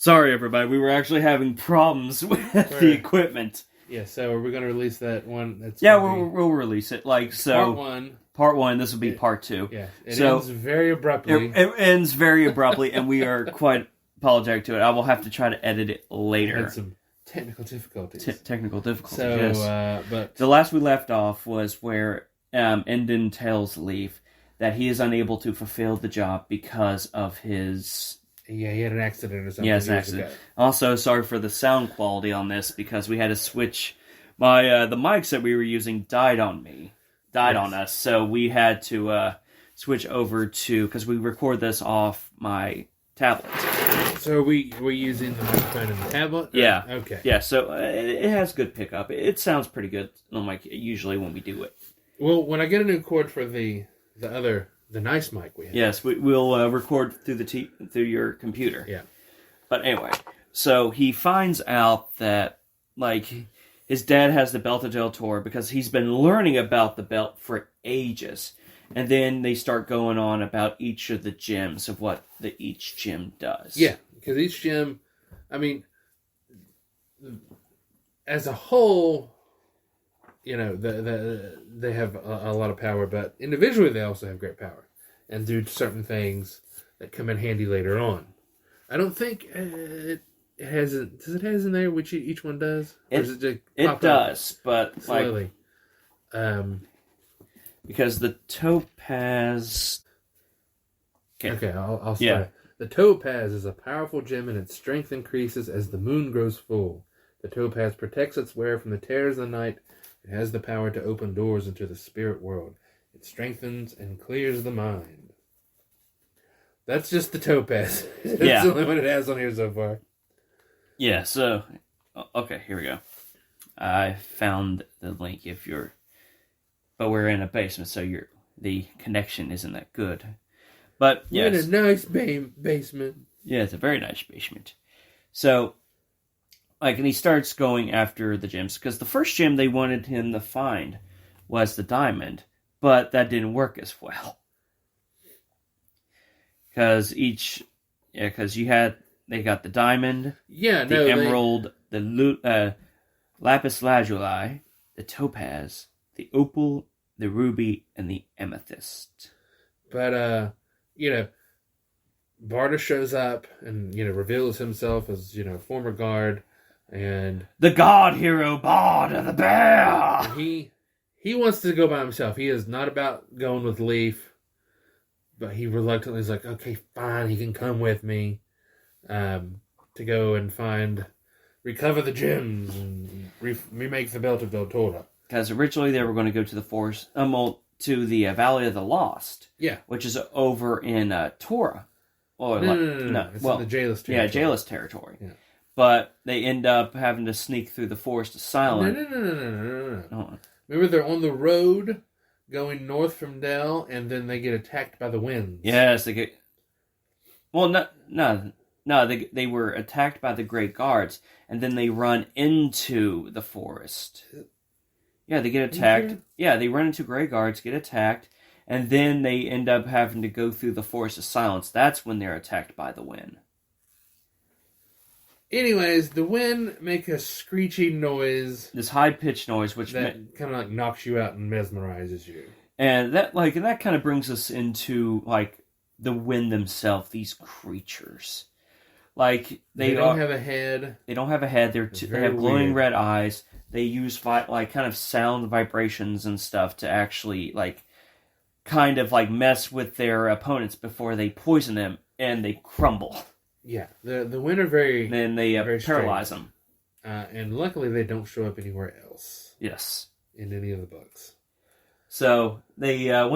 Sorry, everybody. We were actually having problems with the equipment. Yeah, so are we going to release that one? We'll release it. Part one. This will be part two. Yeah, it ends very abruptly. It ends very abruptly, and we are quite apologetic to it. I will have to try to edit it later. Had some technical difficulties. So, yes. But the last we left off was where Endon tells Leaf that he is unable to fulfill the job because of his... Yeah, he had an accident or something. Yes, an accident. Also, sorry for the sound quality on this because we had to switch. The mics that we were using died on us, so we had to switch over to, because we record this off my tablet. So we're using the microphone and the tablet? Yeah. Okay. Yeah, so it has good pickup. It sounds pretty good, usually when we do it. Well, when I get a new cord for the nice mic we have. Yes, we'll record through through your computer. Yeah. But anyway, so he finds out that, his dad has the Belt of Del Toro because he's been learning about the belt for ages. And then they start going on about each of the gems, of what each gem does. Yeah, because each gem, as a whole, they have a lot of power, but individually they also have great power and do certain things that come in handy later on. I don't think it has. Does it have in there which each one does? It does, but slowly. Because the topaz. Okay, I'll start. Yeah. The topaz is a powerful gem, and its strength increases as the moon grows full. The topaz protects its wearer from the terrors of the night. It has the power to open doors into the spirit world. It strengthens and clears the mind. That's just the topaz. That's the only one it has on here so far. Yeah, so... Okay, here we go. I found the link but we're in a basement, so the connection isn't that good. But, yes. We're in a nice basement. Yeah, it's a very nice basement. So... and he starts going after the gems, because the first gem they wanted him to find was the diamond, but that didn't work as well. Because they got the diamond, the emerald, the lapis lazuli, the topaz, the opal, the ruby, and the amethyst. But, Barda shows up and, reveals himself as, former guard. And the god hero Barda the bear. He wants to go by himself. He is not about going with Leaf, but he reluctantly is like, okay, fine, he can come with me, to go and recover the gems and remake the Belt of Del Toro. Because originally they were going to go to the forest, to the Valley of the Lost. Yeah, which is over in Tora. No. It's in the Jailus territory. Yeah, Jailus territory. Yeah. But they end up having to sneak through the Forest of Silence. No. Remember, they're on the road going north from Del, and then they get attacked by the winds. Yes, they get... Well, no, they were attacked by the Great Guards, and then they run into the forest. Yeah, they get attacked. Yeah, they run into Great Guards, get attacked, and then they end up having to go through the Forest of Silence. That's when they're attacked by the wind. Anyways, the wind make a screeching noise. This high-pitched noise, which... that kind of knocks you out and mesmerizes you. And that kind of brings us into, the wind themselves, these creatures. They don't have a head. They don't have a head. They have glowing red eyes. They use, kind of sound vibrations and stuff to actually, mess with their opponents before they poison them, and they crumble. Yeah, the wind are very... Then they paralyze them. And luckily they don't show up anywhere else. Yes. In any of the books. So, they, they're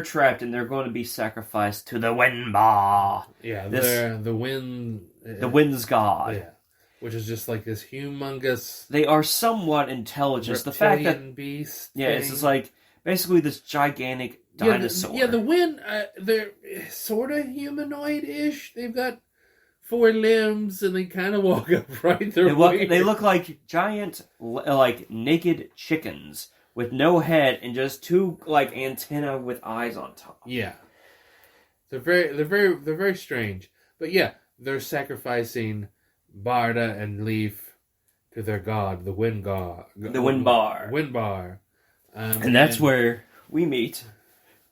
trapped and they're going to be sacrificed to the Windbar. Yeah, the wind... The wind's god. Yeah. Which is just this humongous... They are somewhat intelligent. The fact that... beast Yeah, thing. it's just basically this gigantic... dinosaur. The wind, they're sort of humanoid-ish. They've got 4 limbs, and they kind of walk upright. They look like giant, naked chickens with no head and just 2 antennae with eyes on top. Yeah, they're very strange. But yeah, they're sacrificing Barda and Leaf to their god, the Wind God. The Windbar. Windbar. And that's where we meet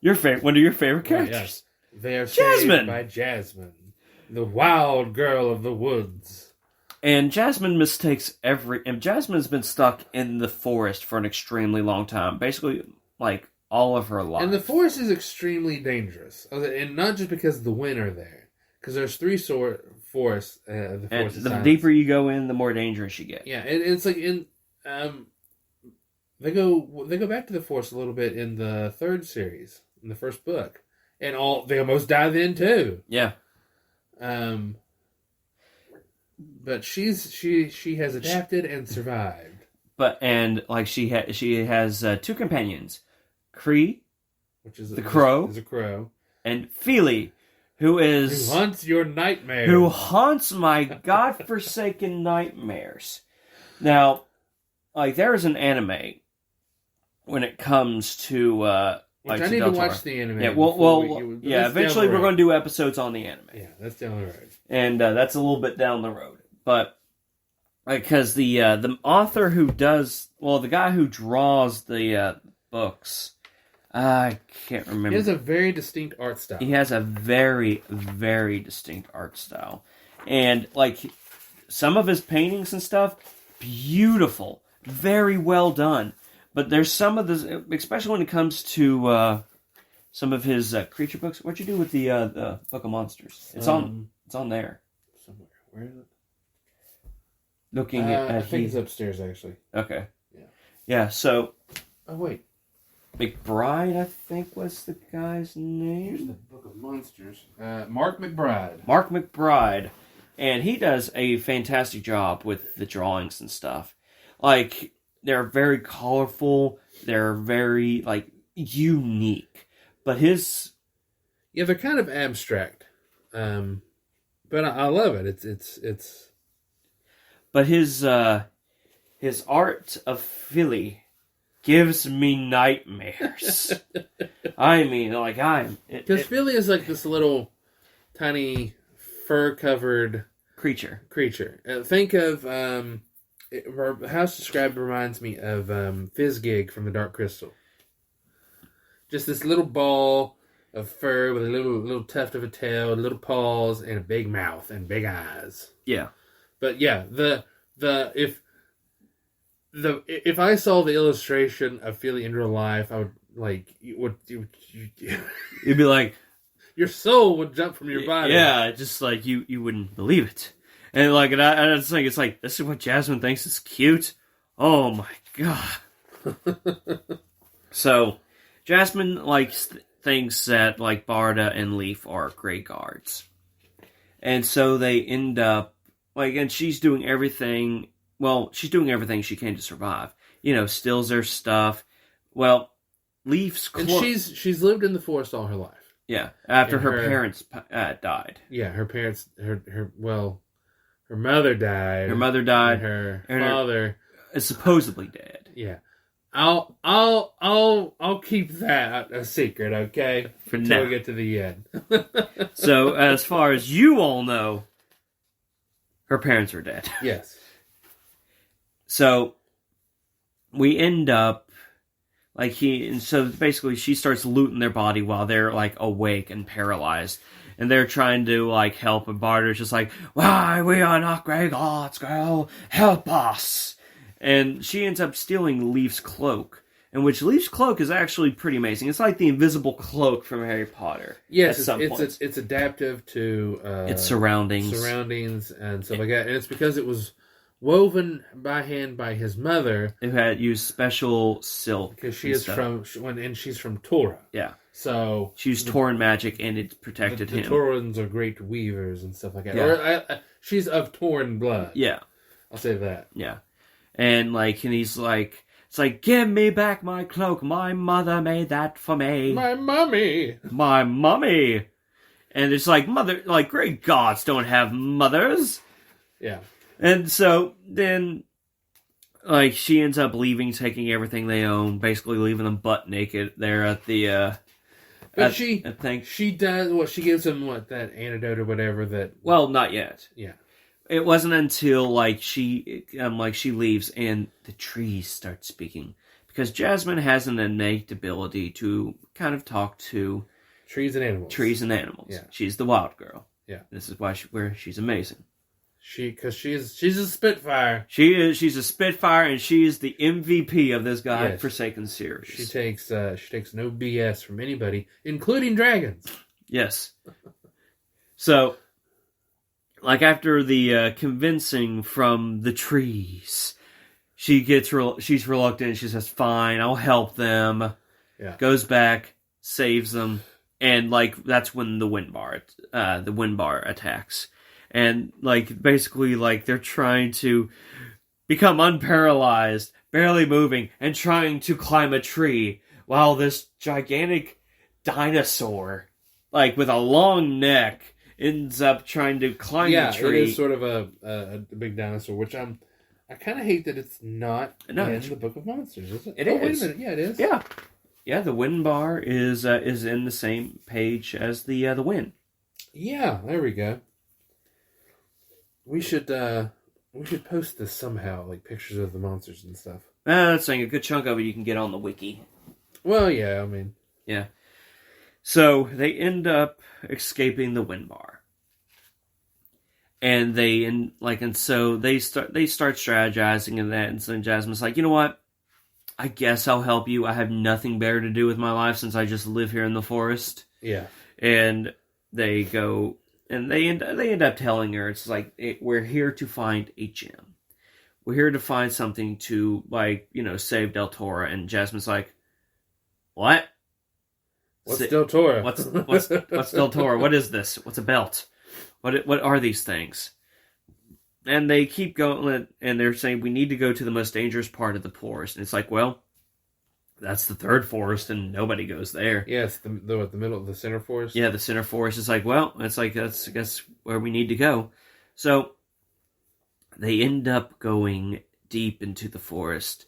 one of your favorite characters. Yes. They are Jasmine! saved by Jasmine, the wild girl of the woods. And Jasmine mistakes and Jasmine's been stuck in the forest for an extremely long time. Basically, like, all of her life. And the forest is extremely dangerous. And not just because the wind are there. Because there's 3 forests. The forest and the deeper you go in, the more dangerous you get. Yeah, and it's like in... They go back to the forest a little bit in the 3rd series, in the 1st book. And they almost die then, too. Yeah. But she has adapted and survived. She has 2 companions, Cree, which is the crow, is a crow, and Feely, who haunts your nightmares, who haunts my godforsaken nightmares. Now, like, there's an anime when it comes to which I need to watch the anime. Yeah, eventually we're going to do episodes on the anime. Yeah, that's down the road, and that's a little bit down the road. But because the author the guy who draws the books, I can't remember. He has a very distinct art style. He has a very, very distinct art style, and like some of his paintings and stuff, beautiful, very well done. But there's some of this, especially when it comes to some of his creature books. What'd you do with the Book of Monsters? It's on there somewhere. Where is it? Looking at I think it's upstairs, actually. Okay. Yeah. Yeah. So. Oh wait. McBride, I think, was the guy's name. Here's the Book of Monsters. Mark McBride. Mark McBride, and he does a fantastic job with the drawings and stuff. Like, they're very colorful. They're very, like, unique. But his... Yeah, they're kind of abstract. But I love it. It's... But his art of Philly gives me nightmares. I mean, like, because Philly is like this little, tiny, fur-covered... creature. Think of... how it's described reminds me of Fizzgig from the Dark Crystal. Just this little ball of fur with a little tuft of a tail, little paws, and a big mouth and big eyes. Yeah. But yeah, if I saw the illustration of Philly in real life, I would like you'd be like, your soul would jump from your body. Yeah, just like you wouldn't believe it. And like, and I just think it's like, this is what Jasmine thinks is cute. Oh my god. So, Jasmine thinks that like Barda and Leaf are great guards, and so they end up and she's doing everything. Well, she's doing everything she can to survive. Steals their stuff. Well, Leaf's and she's lived in the forest all her life. Yeah, after her parents died. Yeah, her parents. Her mother died. Her mother died. And her father is supposedly dead. Yeah, I'll keep that a secret, okay? Until we get to the end. So, as far as you all know, her parents are dead. Yes. So we end up so basically she starts looting their body while they're like awake and paralyzed. And they're trying to, like, help, and Barter's just like, why, we are not great gods, girl, help us. And she ends up stealing Leaf's cloak, in which Leaf's cloak is actually pretty amazing. It's like the invisible cloak from Harry Potter. Yes, it's adaptive to... its surroundings. Surroundings and stuff like that. And it's because it was woven by hand by his mother. Who had used special silk. Because she's from Torah. Yeah. So she used Tauran magic, and it protected him. The Taurans are great weavers and stuff like that. Yeah. She's of Tauran blood. Yeah, I'll say that. Yeah, and he's like, it's like, give me back my cloak. My mother made that for me. My mummy. And it's like, mother, like, great gods don't have mothers. Yeah, and so then. Like, she ends up leaving, taking everything they own, basically leaving them butt naked there at the But I think she does what she gives him that antidote or whatever that. Well, not yet. Yeah. It wasn't until she leaves and the trees start speaking, because Jasmine has an innate ability to kind of talk to trees and animals. Yeah. She's the wild girl. Yeah. This is where she's amazing. Because she's a Spitfire. She's a Spitfire, and she is the MVP of this godforsaken series. She takes no BS from anybody, including dragons. Yes. So, like, after the convincing from the trees, she's reluctant. She says, "Fine, I'll help them." Yeah. Goes back, saves them, and that's when the wind bar attacks. And, basically, they're trying to become unparalyzed, barely moving, and trying to climb a tree, while this gigantic dinosaur, with a long neck, ends up trying to climb the tree. Yeah, it is sort of a big dinosaur, which I kind of hate that it's not in the Book of Monsters, is it? It is. Wait a minute. Yeah, it is. Yeah. Yeah, the wind bar is in the same page as the wind. Yeah, there we go. We should post this somehow, pictures of the monsters and stuff. That's saying a good chunk of it you can get on the wiki. Well, yeah, I mean, yeah. So they end up escaping the wind bar, and so they start strategizing in that. And so Jasmine's like, you know what? I guess I'll help you. I have nothing better to do with my life since I just live here in the forest. Yeah. And they go. And they end up telling her, it's we're here to find a gem. We're here to find something to, save Del Toro. And Jasmine's like, what? What's Del Toro? What's Del Toro? What is this? What's a belt? What are these things? And they keep going, and they're saying, we need to go to the most dangerous part of the forest. And it's well, that's the third forest, and nobody goes there. Yeah, it's the middle of the center forest. Yeah, the center forest is that's I guess where we need to go. So they end up going deep into the forest,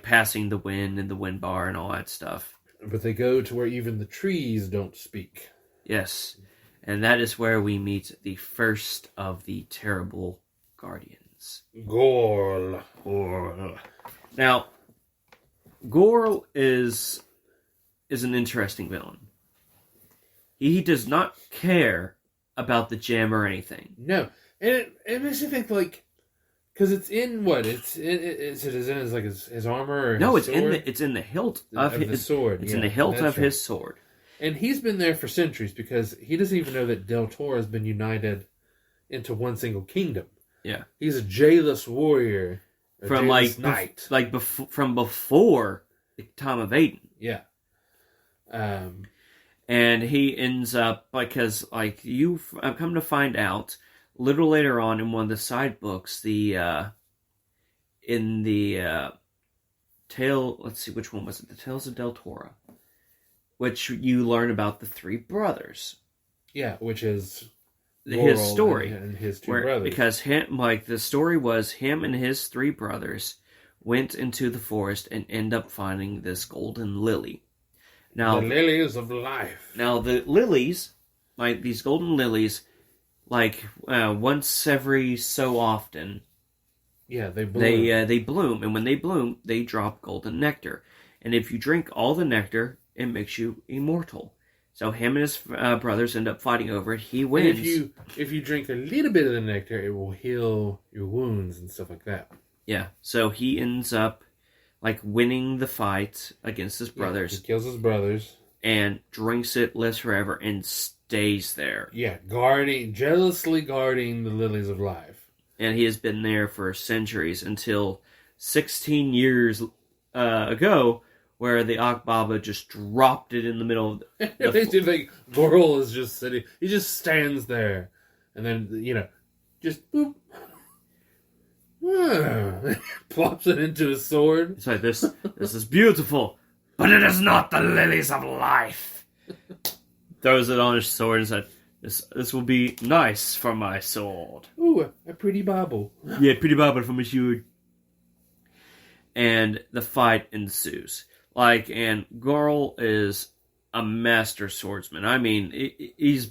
passing the wind and the wind bar and all that stuff. But they go to where even the trees don't speak. Yes, and that is where we meet the first of the terrible guardians. Gorl. Now, Gorl is an interesting villain. He does not care about the gem or anything. No, and it makes you think because it's in what it's in his armor or no, his sword? it's in the hilt of his sword. It's in the hilt of his sword, and he's been there for centuries because he doesn't even know that Del Toro has been united into one single kingdom. Yeah, he's a jailess warrior. From knight. From before the time of Aiden. Yeah. And he ends up, because you've come to find out a little later on in one of the side books, in the tale, let's see, which one was it? The Tales of Del Toro, which you learn about the three brothers. Yeah, which is his story and his two brothers. Because the story was him and his three brothers went into the forest and end up finding this golden lily. Now, the lilies of life. Now the lilies, these golden lilies, once every so often, yeah, they bloom. They bloom, and when they bloom, they drop golden nectar. And if you drink all the nectar, it makes you immortal. So him and his brothers end up fighting over it. He wins. And if you drink a little bit of the nectar, it will heal your wounds and stuff like that. Yeah. So he ends up winning the fight against his brothers. He kills his brothers and drinks it, lives forever, and stays there. Yeah, jealously guarding the lilies of life. And he has been there for centuries until 16 years ago, where the Akbaba just dropped it in the middle of the they think Gorl is just sitting. He just stands there, and then just boop, plops it into his sword. It's this is beautiful, but it is not the lilies of life. Throws it on his sword and said, "This will be nice for my sword." Ooh, a pretty bauble. Yeah, pretty bauble for my sword. And the fight ensues. And Gorl is a master swordsman. I mean, he's